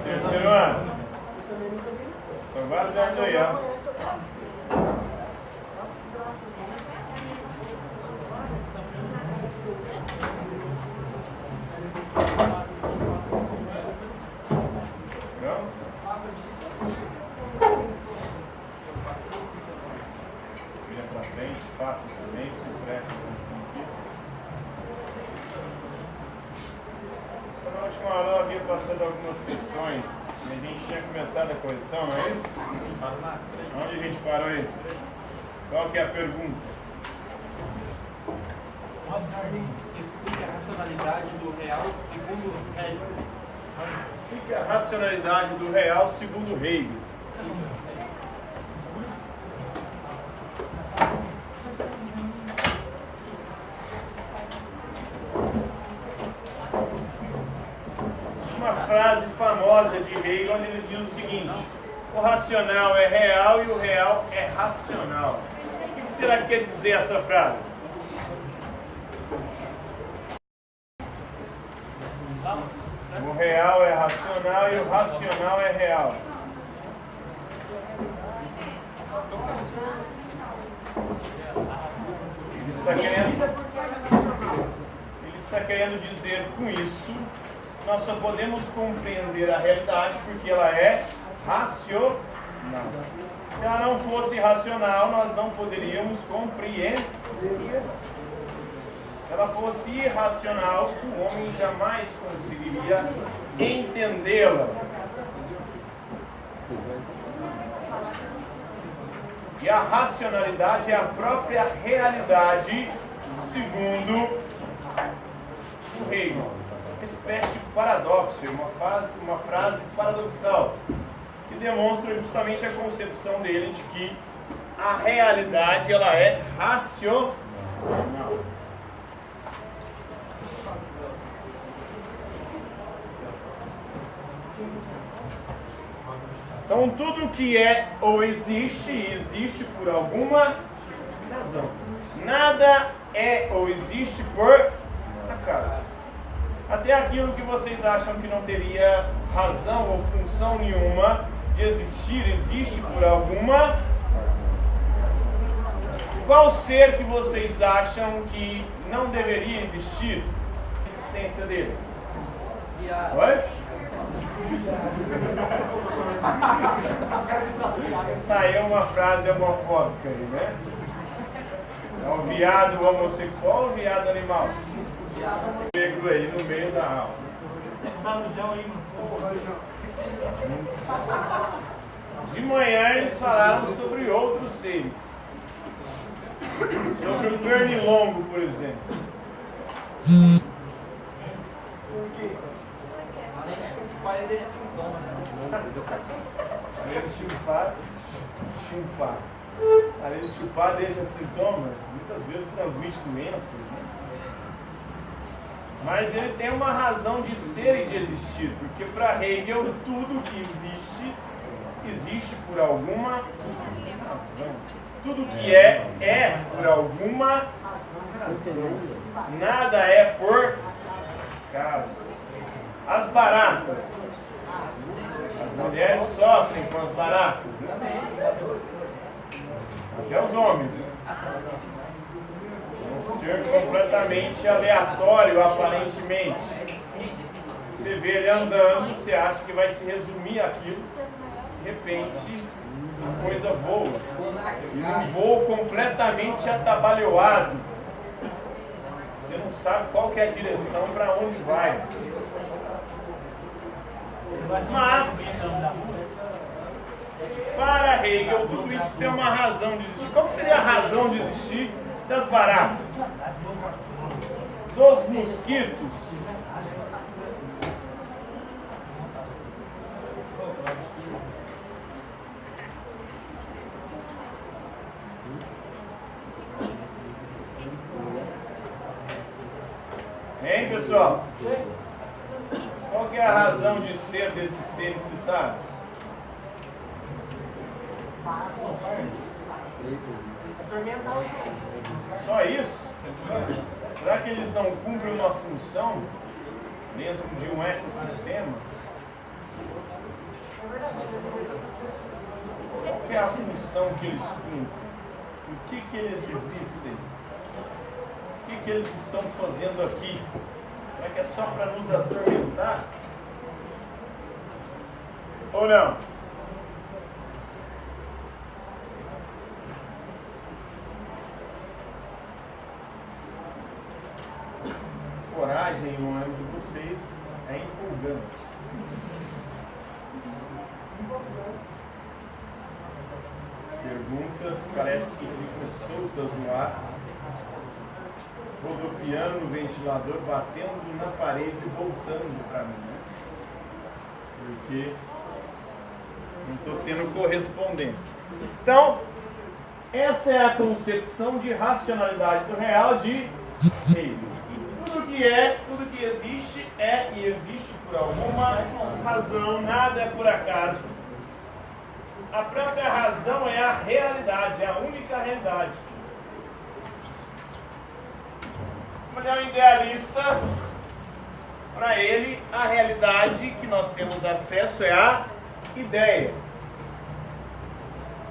Terceiro ano. Estou guardando aí, ó. Vira para frente, faça silêncio, preste atenção aqui. Na última aula havia passado algumas questões e a gente tinha começado a correção, não é isso? Onde a gente parou aí? Qual que é a pergunta? Explique a racionalidade do real segundo Hegel. Explique a racionalidade do real segundo Hegel. Uma frase famosa de Hegel onde ele diz o seguinte: o racional é real e o real é racional. O que será que quer dizer essa frase? O real é racional e o racional é real. Ele está querendo dizer com isso, nós só podemos compreender a realidade porque ela é racional. Se ela não fosse racional, nós não poderíamos compreender. Se ela fosse irracional, o homem jamais conseguiria entendê-la. E a racionalidade é a própria realidade, segundo o Hegel. Uma espécie de paradoxo, uma frase paradoxal, que demonstra justamente a concepção dele de que a realidade ela é racional. Então, tudo que é ou existe, existe por alguma razão. Nada é ou existe por acaso. Até aquilo que vocês acham que não teria razão ou função nenhuma de existir, existe por alguma razão. Qual ser que vocês acham que não deveria existir a existência deles? Oi? Saiu uma frase homofóbica aí, né? É o viado homossexual ou o viado animal? Pego aí no meio da aula. Tá no chão aí, mano. De manhã eles falaram sobre outros seres. Sobre o pernilongo, por exemplo. Além de chupar, ele deixa sintoma, né? Além de chupar. Além de chupar, deixa sintomas. Muitas vezes transmite doenças, né? Mas ele tem uma razão de ser e de existir, porque para Hegel tudo que existe, existe por alguma razão. Tudo que é por alguma razão. Nada é por acaso. As baratas. As mulheres sofrem com as baratas, né? Até os homens, né? Um ser completamente aleatório, aparentemente. Você vê ele andando, você acha que vai se resumir aquilo, de repente a coisa voa. E um voo completamente atabalhoado. Você não sabe qual que é a direção para onde vai. Mas, para Hegel, tudo isso tem uma razão de existir. Qual seria a razão de existir das baratas? Dos mosquitos? Hein, pessoal? Qual que é a razão de ser desses seres citados? Só isso? Será que eles não cumprem uma função dentro de um ecossistema? Qual que é a função que eles cumprem? Por que eles existem? O que eles estão fazendo aqui? Será que é só para nos atormentar? Ou não? Coragem no ânimo de vocês é empolgante. As perguntas parecem que ficam soltas no ar, rodopiando no ventilador, batendo na parede e voltando para mim, né? Porque não estou tendo correspondência. Então, essa é a concepção de racionalidade do real de Hegel. Tudo que existe é e existe por alguma razão, nada é por acaso. A própria razão é a realidade, é a única realidade. Olhar o idealista, para ele, a realidade que nós temos acesso é a ideia.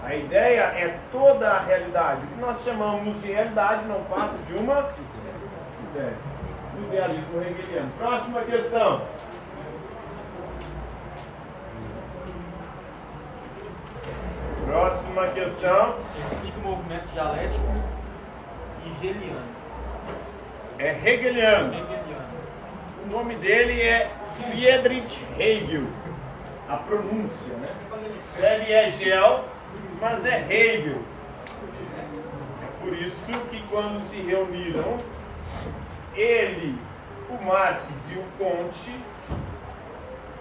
A ideia é toda a realidade. O que nós chamamos de realidade não passa de uma ideia. O idealismo hegeliano. Próxima questão. Próxima questão. Explica o movimento dialético hegeliano. É hegeliano. O nome dele é Friedrich Hegel. A pronúncia, né? Escreve Hegel, mas é Hegel. É por isso que quando se reuniram ele, o Marx e o Comte,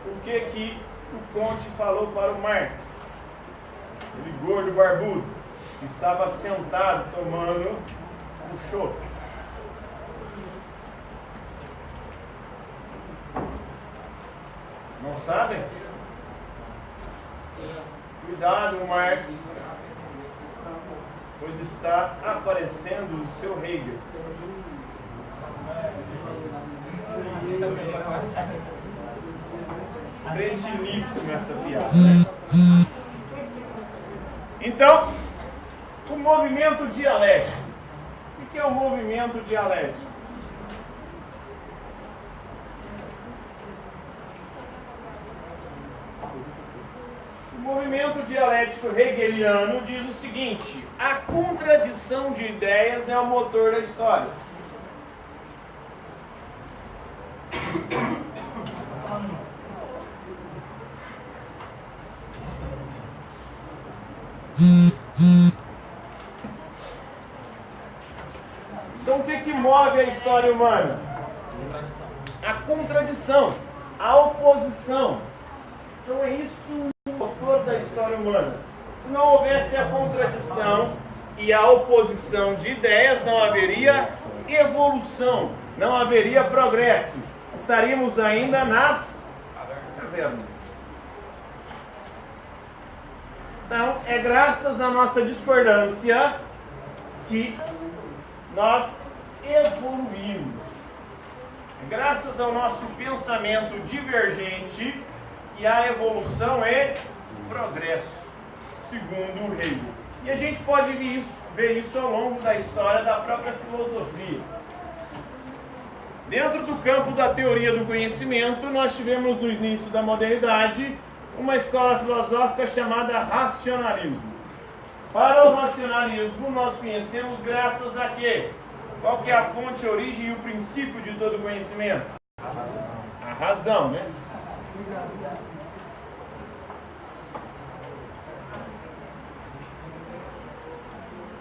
o que o Comte falou para o Marx? Ele gordo barbudo, que estava sentado tomando um chopp. Não sabem? Cuidado, Marx, pois está aparecendo o seu Hegel. Cretiníssima essa piada. Então, o movimento dialético. O que é o movimento dialético? O movimento dialético hegeliano diz o seguinte: a contradição de ideias é o motor da história. Então o que move a história humana? A contradição, a oposição. Então é isso o motor da história humana. Se não houvesse a contradição e a oposição de ideias, não haveria evolução. não haveria progresso. Estaríamos ainda nas cavernas. Então, é graças à nossa discordância que nós evoluímos. É graças ao nosso pensamento divergente que há evolução e progresso, segundo o Hegel. E a gente pode ver isso ao longo da história da própria filosofia. Dentro do campo da teoria do conhecimento, nós tivemos no início da modernidade uma escola filosófica chamada racionalismo. Para o racionalismo, nós conhecemos graças a quê? Qual que é a fonte, a origem e o princípio de todo conhecimento? A razão, né?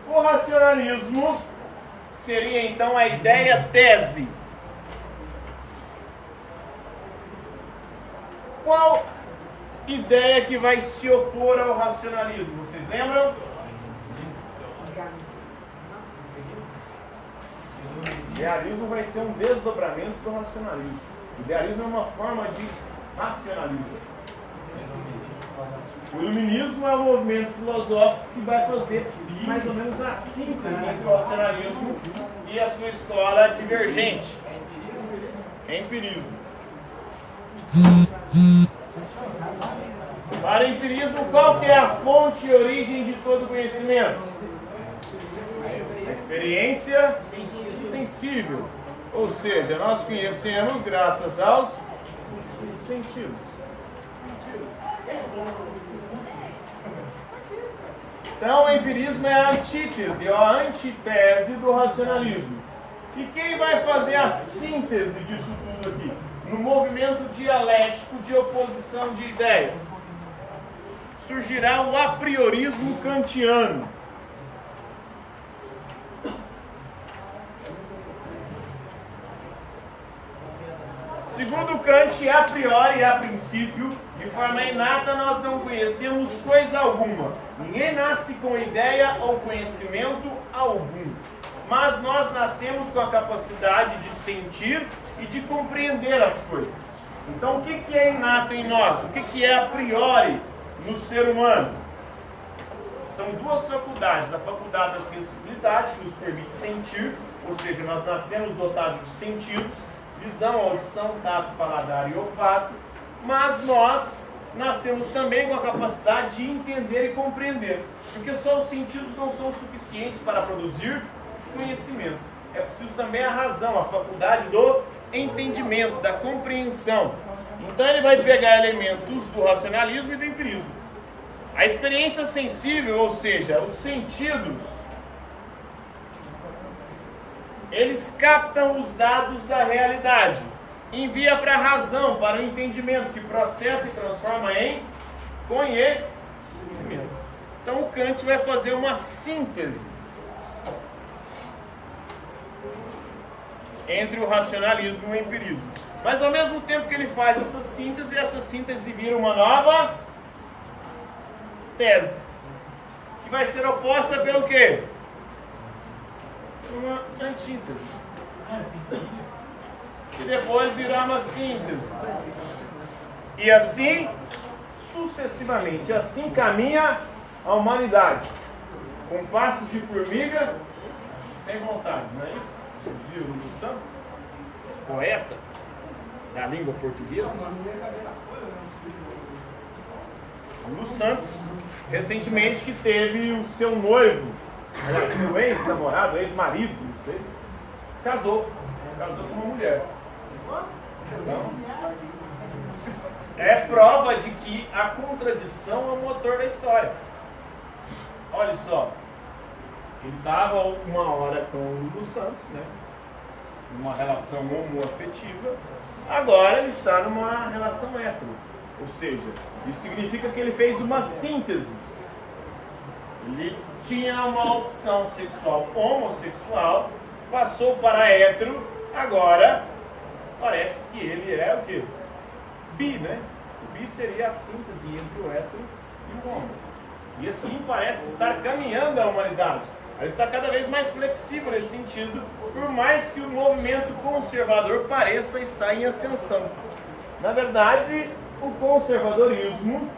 O racionalismo seria então a ideia tese. Qual ideia que vai se opor ao racionalismo? Vocês lembram? O idealismo vai ser um desdobramento do racionalismo. O idealismo é uma forma de racionalismo. O iluminismo é um movimento filosófico que vai fazer mais ou menos a síntese entre o racionalismo e a sua escola divergente. Empirismo. Para o empirismo, qual que é a fonte e origem de todo conhecimento? A experiência sensível. Ou seja, nós conhecemos graças aos sentidos. Então, o empirismo é a antítese, ou a antitese do racionalismo. E quem vai fazer a síntese disso tudo aqui? No movimento dialético de oposição de ideias, surgirá o apriorismo kantiano. Segundo Kant, a priori, a princípio, de forma inata, nós não conhecemos coisa alguma. Ninguém nasce com ideia ou conhecimento algum. Mas nós nascemos com a capacidade de sentir e de compreender as coisas. Então, o que é inato em nós? O que é a priori no ser humano? São duas faculdades. A faculdade da sensibilidade, que nos permite sentir, ou seja, nós nascemos dotados de sentidos, visão, audição, tato, paladar e olfato, mas nós nascemos também com a capacidade de entender e compreender, porque só os sentidos não são suficientes para produzir conhecimento. É preciso também a razão, a faculdade do entendimento, da compreensão. Então ele vai pegar elementos do racionalismo e do empirismo. A experiência sensível, ou seja, os sentidos, eles captam os dados da realidade, envia para a razão, para o entendimento, que processa e transforma em conhecimento. Então o Kant vai fazer uma síntese entre o racionalismo e o empirismo. Mas ao mesmo tempo que ele faz essa síntese vira uma nova tese, que vai ser oposta pelo quê? Uma antítese. E depois virá uma síntese. E assim sucessivamente. Assim caminha a humanidade, com passos de formiga, sem vontade, não é isso? Vocês viram o Lulu Santos? Esse poeta da língua portuguesa. Lulu Santos, recentemente, que teve o seu noivo, seu ex-namorado, ex-marido, não sei, casou com uma mulher. Então, é prova de que a contradição é o motor da história. Olha só, ele estava uma hora com o Lulu Santos, né? Numa relação homoafetiva, agora ele está numa relação hétero. Ou seja, isso significa que ele fez uma síntese. Ele tinha uma opção sexual homossexual, passou para hétero, agora parece que ele é o quê? Bi, né? O bi seria a síntese entre o hétero e o homo. E assim parece estar caminhando a humanidade. Ela está cada vez mais flexível nesse sentido, por mais que o movimento conservador pareça estar em ascensão. Na verdade, o conservadorismo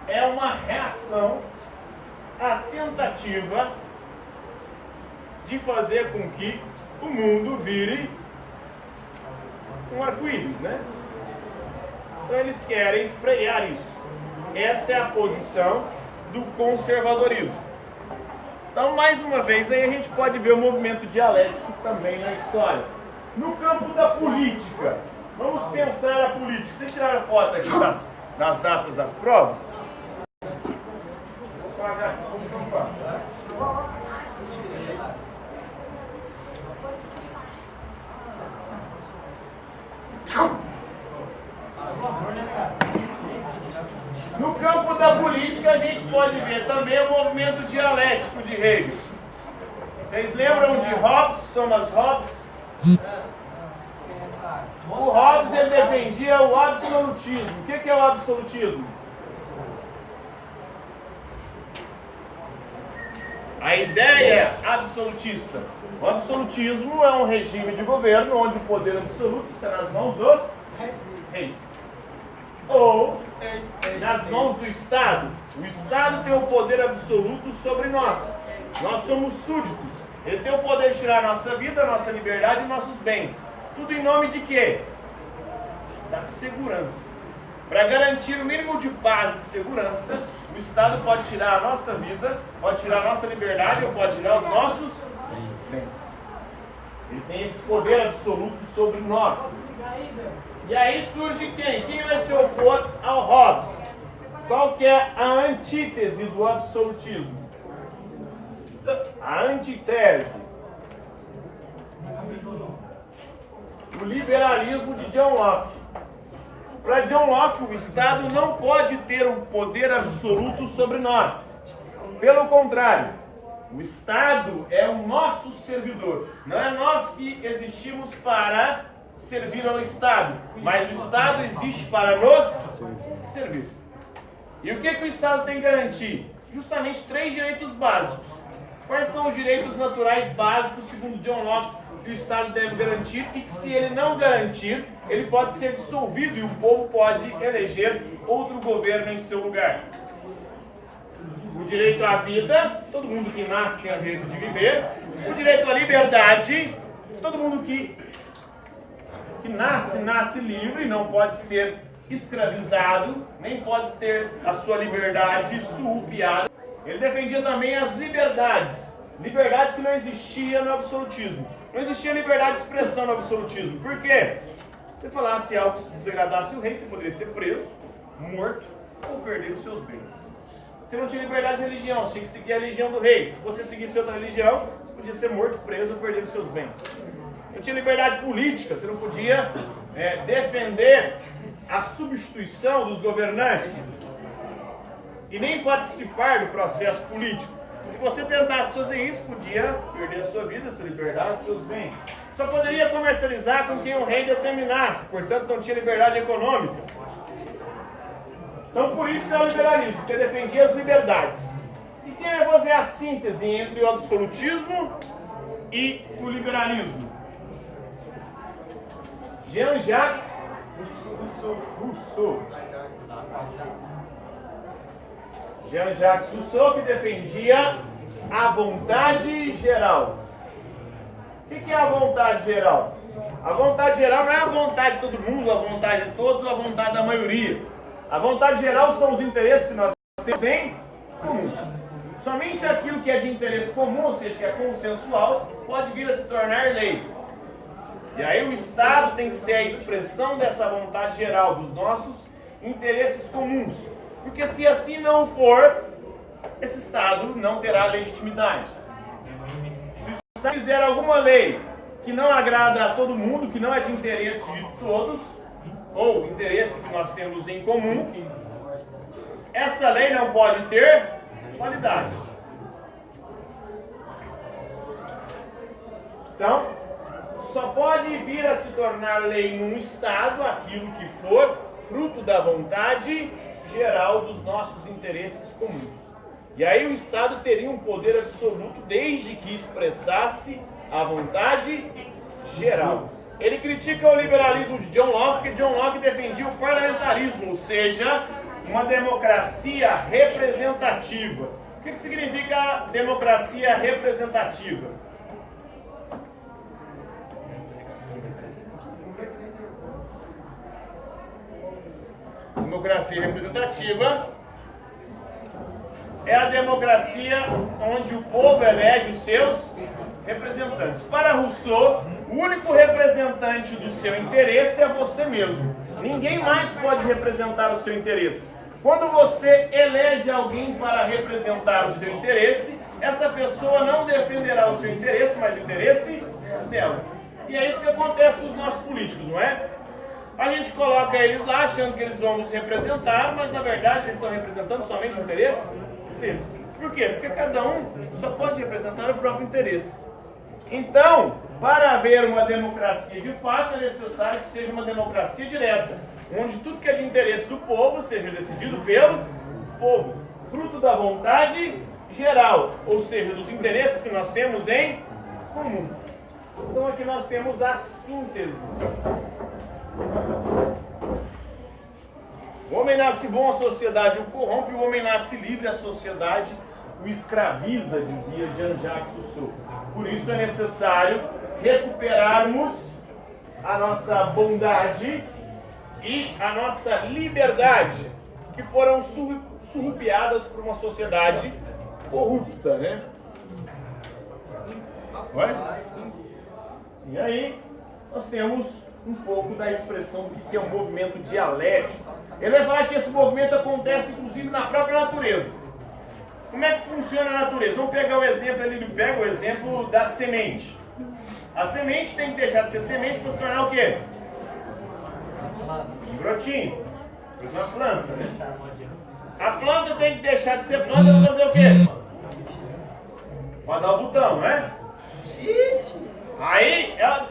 é uma reação à tentativa de fazer com que o mundo vire um arco-íris, né? Então eles querem frear isso. Essa é a posição do conservadorismo. Então, mais uma vez, aí a gente pode ver o movimento dialético também na história. No campo da política, vamos pensar a política. Vocês tiraram foto aqui das datas das provas? Vou pagar aqui, vamos pagar. No campo da política, a gente pode ver também o movimento dialético de Hegel. Vocês lembram de Hobbes, Thomas Hobbes? O Hobbes, ele defendia o absolutismo. O que é o absolutismo? A ideia absolutista. O absolutismo é um regime de governo onde o poder absoluto está nas mãos dos reis. Ou nas mãos do Estado. O Estado tem o poder absoluto sobre nós. Nós somos súditos. Ele tem o poder de tirar a nossa vida, a nossa liberdade e nossos bens. Tudo em nome de quê? Da segurança. Para garantir o mínimo de paz e segurança, o Estado pode tirar a nossa vida, pode tirar a nossa liberdade ou pode tirar os nossos bens. Ele tem esse poder absoluto sobre nós. E aí surge quem? Quem vai se opor ao Hobbes? Qual que é a antítese do absolutismo? A antitese. O liberalismo de John Locke. Para John Locke, o Estado não pode ter um poder absoluto sobre nós. Pelo contrário, o Estado é o nosso servidor. Não é nós que existimos para servir ao Estado, mas o Estado existe para nos servir. E o que o Estado tem que garantir? Justamente 3 direitos básicos. Quais são os direitos naturais básicos, segundo John Locke, que o Estado deve garantir e que, se ele não garantir, ele pode ser dissolvido e o povo pode eleger outro governo em seu lugar? O direito à vida, todo mundo que nasce tem o direito de viver. O direito à liberdade, todo mundo que nasce livre, não pode ser escravizado, nem pode ter a sua liberdade surrupiada. Ele defendia também as liberdades, liberdade que não existia no absolutismo. Não existia liberdade de expressão no absolutismo. Por quê? Se falasse algo que desagradasse o rei, você poderia ser preso, morto ou perder os seus bens. Você não tinha liberdade de religião, você tinha que seguir a religião do rei. Se você seguisse outra religião, você podia ser morto, preso ou perder os seus bens. Não tinha liberdade política, você não podia defender a substituição dos governantes e nem participar do processo político. Se você tentasse fazer isso, podia perder a sua vida, a sua liberdade, os seus bens. Só poderia comercializar com quem o rei determinasse, portanto não tinha liberdade econômica. Então por isso é o liberalismo, porque defendia as liberdades. E quem vai fazer a síntese entre o absolutismo e o liberalismo? Jean-Jacques Rousseau. Jean-Jacques Rousseau, que defendia a vontade geral. O que é a vontade geral? A vontade geral não é a vontade de todo mundo, a vontade de todos, a vontade da maioria. A vontade geral são os interesses que nós temos em comum. Somente aquilo que é de interesse comum, ou seja, que é consensual, pode vir a se tornar lei. E aí o Estado tem que ser a expressão dessa vontade geral, dos nossos interesses comuns. Porque se assim não for, esse Estado não terá legitimidade. Se o Estado fizer alguma lei que não agrada a todo mundo, que não é de interesse de todos, ou interesse que nós temos em comum, essa lei não pode ter validade. Então, só pode vir a se tornar lei num Estado aquilo que for fruto da vontade geral dos nossos interesses comuns. E aí o Estado teria um poder absoluto desde que expressasse a vontade geral. Ele critica o liberalismo de John Locke, porque John Locke defendia o parlamentarismo, ou seja, uma democracia representativa. O que significa democracia representativa? Democracia representativa é a democracia onde o povo elege os seus representantes. Para Rousseau, o único representante do seu interesse é você mesmo. Ninguém mais pode representar o seu interesse. Quando você elege alguém para representar o seu interesse, essa pessoa não defenderá o seu interesse, mas o interesse dela. E é isso que acontece com os nossos políticos, não é? A gente coloca eles lá achando que eles vão nos representar, mas na verdade eles estão representando somente o interesse deles. Por quê? Porque cada um só pode representar o próprio interesse. Então, para haver uma democracia de fato, é necessário que seja uma democracia direta, onde tudo que é de interesse do povo seja decidido pelo povo, fruto da vontade geral, ou seja, dos interesses que nós temos em comum. Então aqui nós temos a síntese. O homem nasce bom, a sociedade o corrompe, o homem nasce livre, a sociedade o escraviza, dizia Jean-Jacques Rousseau. Por isso é necessário recuperarmos a nossa bondade e a nossa liberdade, que foram surrupiadas por uma sociedade corrupta, né? E aí nós temos um pouco da expressão do que é um movimento dialético. Ele vai falar que esse movimento acontece inclusive na própria natureza. Como é que funciona a natureza? Vamos pegar o exemplo ali, ele pega o exemplo da semente. A semente tem que deixar de ser semente para se tornar o quê? Um brotinho. Depois uma planta, né? A planta tem que deixar de ser planta para fazer o quê? Para dar o botão, não é? Aí ela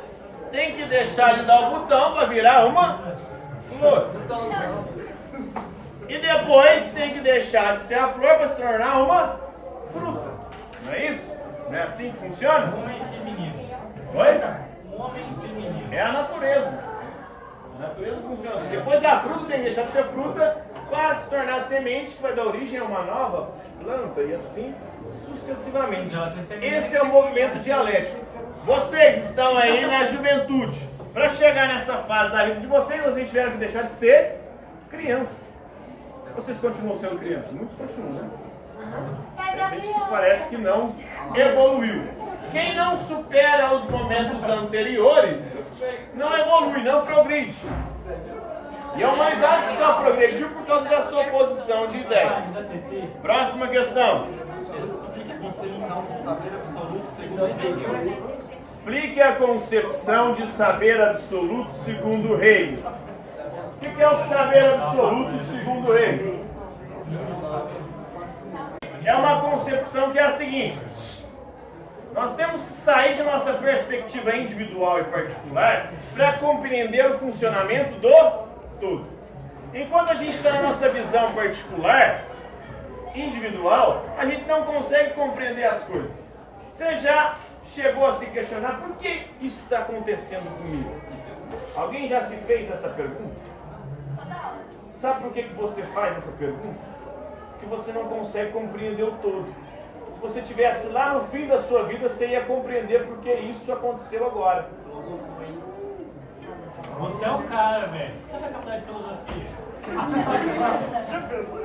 tem que deixar de dar o botão para virar uma flor. E depois tem que deixar de ser a flor para se tornar uma fruta. Não é isso? Não é assim que funciona? Homem feminino. Oi? Homem feminino. É a natureza. A natureza funciona assim. Depois a fruta tem que deixar de ser fruta para se tornar semente, que vai dar origem a uma nova planta. E assim sucessivamente. Esse é o movimento dialético. Vocês estão aí na juventude. Para chegar nessa fase da vida de vocês tiveram que deixar de ser criança. Vocês continuam sendo crianças? Muitos continuam, né? Tem gente que parece que não evoluiu. Quem não supera os momentos anteriores não evolui, não progride. E a humanidade só progrediu por causa da sua posição de ideias. Próxima questão. Explique a concepção de saber absoluto segundo o Hegel. O que é o saber absoluto segundo Hegel? É uma concepção que é a seguinte: nós temos que sair de nossa perspectiva individual e particular para compreender o funcionamento do todo. Enquanto a gente está na nossa visão particular, individual, a gente não consegue compreender as coisas. Você já chegou a se questionar por que isso está acontecendo comigo? Alguém já se fez essa pergunta? Sabe por que você faz essa pergunta? Porque você não consegue compreender o todo. Se você estivesse lá no fim da sua vida, você ia compreender por que isso aconteceu agora. Você é o cara, velho. Você é da faculdade de filosofia. Já pensou?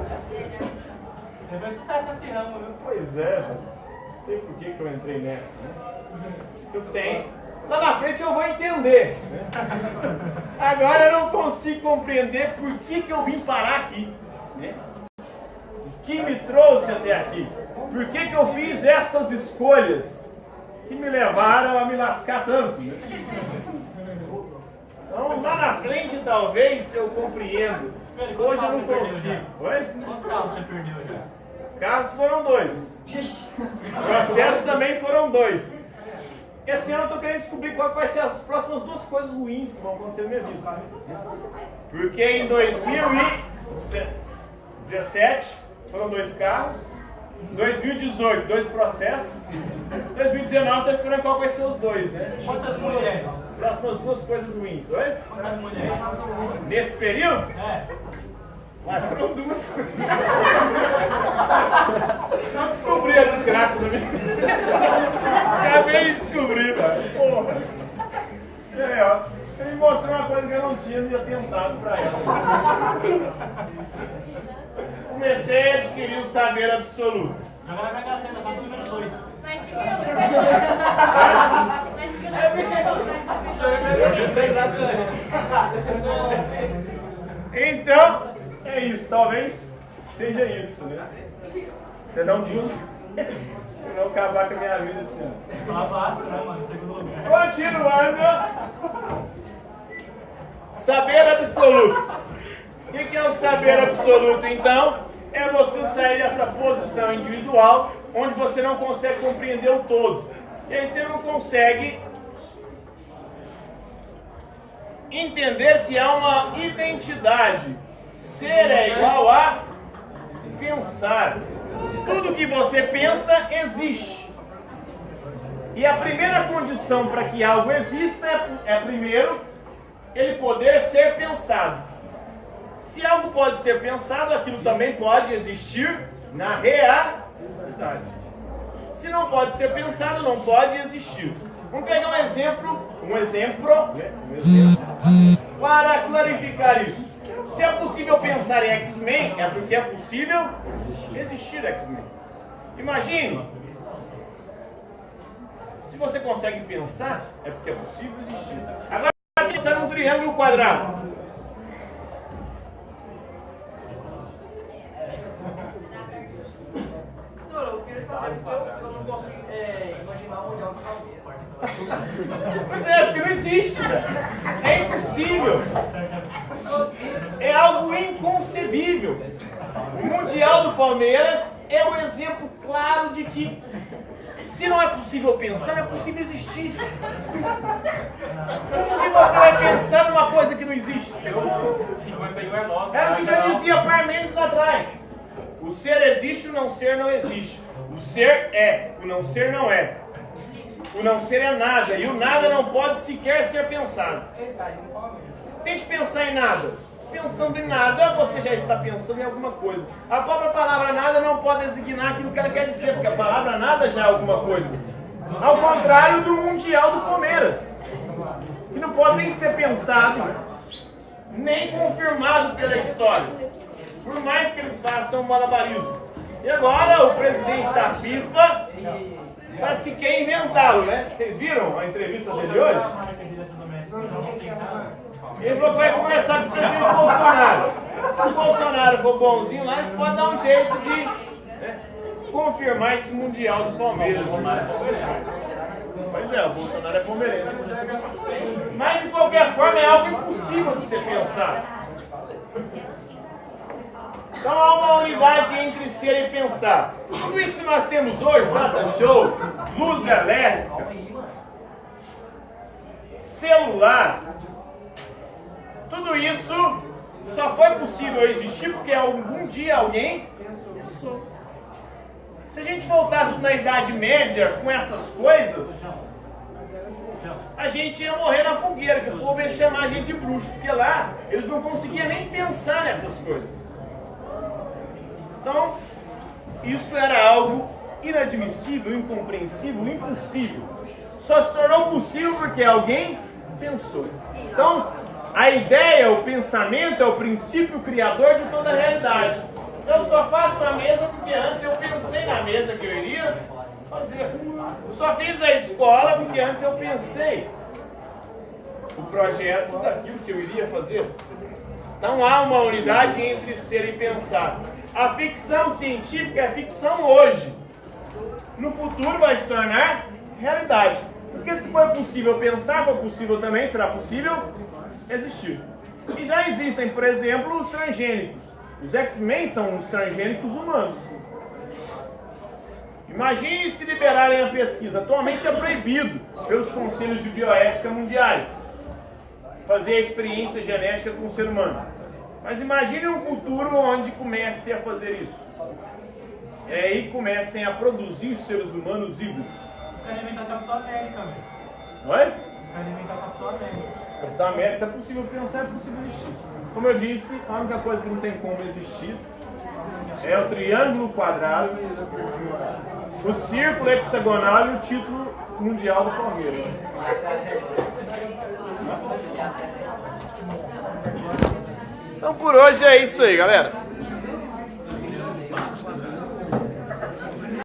Você vai sucesso nesse ramo, viu? Pois é, velho. Não sei por que eu entrei nessa, né? Eu tenho. Lá na frente eu vou entender. Agora eu não consigo compreender por que eu vim parar aqui. Né? O que me trouxe até aqui? Por que eu fiz essas escolhas que me levaram a me lascar tanto? Né? Então lá na frente talvez eu compreendo. Hoje eu não consigo. Oi? Quantos carros você perdeu já? Carros foram 2. Processos também foram 2. Esse ano eu estou querendo descobrir qual vai ser as próximas 2 coisas ruins que vão acontecer na minha vida. Porque em 2017 foram 2 carros 2018, 2 processos. 2019, estou esperando qual vai ser os 2, né? Quantas mulheres? Próximas 2 coisas ruins, oi? Quantas mulheres? Nesse período? É. Mas foram 2 coisas. Eu descobri a desgraça da minha vida. Acabei de descobrir, velho. Porra. É, ó. Você me mostrou uma coisa que eu não tinha tentado pra ela. Comecei a adquirir o saber absoluto. Agora vai dar cena, só do número 2. Mas então, é isso. Talvez seja isso, né? Você não busca. Eu não acabar com a minha vida assim. Fala fácil, né, mano? Segundo lugar. Continuando. Saber absoluto. O que é o saber absoluto, então? É você sair dessa posição individual, onde você não consegue compreender o todo. E aí você não consegue entender que há uma identidade. Ser é igual a pensar. Tudo que você pensa existe. E a primeira condição para que algo exista é primeiro, ele poder ser pensado. Se algo pode ser pensado, aquilo também pode existir na realidade. Se não pode ser pensado, não pode existir. Vamos pegar um exemplo para clarificar isso. Se é possível pensar em X-Men, é porque é possível existir X-Men. Imagine, se você consegue pensar, é porque é possível existir. Agora, pensar num triângulo quadrado. Eu queria saber porque eu não consigo imaginar o Mundial do Palmeiras. Pois é, porque não existe, velho. É impossível. É algo inconcebível. O Mundial do Palmeiras é um exemplo claro de que se não é possível pensar, não é possível existir. Como que você vai pensar numa coisa que não existe? 51 é nosso. Era o que já dizia Parmênides lá atrás. O ser existe, o não ser não existe. O ser é, o não ser não é. O não ser é nada, e o nada não pode sequer ser pensado. Tente pensar em nada. Pensando em nada, você já está pensando em alguma coisa. A própria palavra nada não pode designar aquilo que ela quer dizer, porque a palavra nada já é alguma coisa. Ao contrário do Mundial do Palmeiras, que não pode nem ser pensado, nem confirmado pela história. Por mais que eles façam malabarismo. E agora o presidente da FIFA parece que quer inventá-lo, né? Vocês viram a entrevista dele hoje? Ele falou que vai conversar com o presidente Bolsonaro. Se o Bolsonaro for bonzinho lá, a gente pode dar um jeito de confirmar esse Mundial do Palmeiras. Pois é, o Bolsonaro é palmeirense. Mas de qualquer forma é algo impossível de ser pensado. Então há uma unidade entre ser e pensar. Tudo isso que nós temos hoje, data show, luz elétrica, celular, tudo isso só foi possível existir porque algum dia alguém pensou. Se a gente voltasse na Idade Média com essas coisas, a gente ia morrer na fogueira, que o povo ia chamar a gente de bruxo, porque lá eles não conseguiam nem pensar nessas coisas. Então, isso era algo inadmissível, incompreensível, impossível. Só se tornou possível porque alguém pensou. Então, a ideia, o pensamento é o princípio criador de toda a realidade. Eu só faço a mesa porque antes eu pensei na mesa que eu iria fazer. Eu só fiz a escola porque antes eu pensei o projeto daquilo que eu iria fazer. Não há uma unidade entre ser e pensar. A ficção científica é ficção hoje. No futuro vai se tornar realidade. Porque se for possível pensar, for possível também, será possível existir. E já existem, por exemplo, os transgênicos. Os X-Men são os transgênicos humanos. Imagine se liberarem a pesquisa. Atualmente é proibido pelos conselhos de bioética mundiais fazer a experiência genética com o ser humano. Mas imagine um futuro onde comece a fazer isso. e comecem a produzir seres humanos híbridos. Os caras inventaram a Capitão América, velho. Oi? Os caras inventaram a Capitão América. Capitão América, se é possível pensar, é possível existir. Como eu disse, a única coisa que não tem como existir é o triângulo quadrado, o círculo hexagonal e o título mundial do Palmeiras. Então por hoje é isso aí, galera.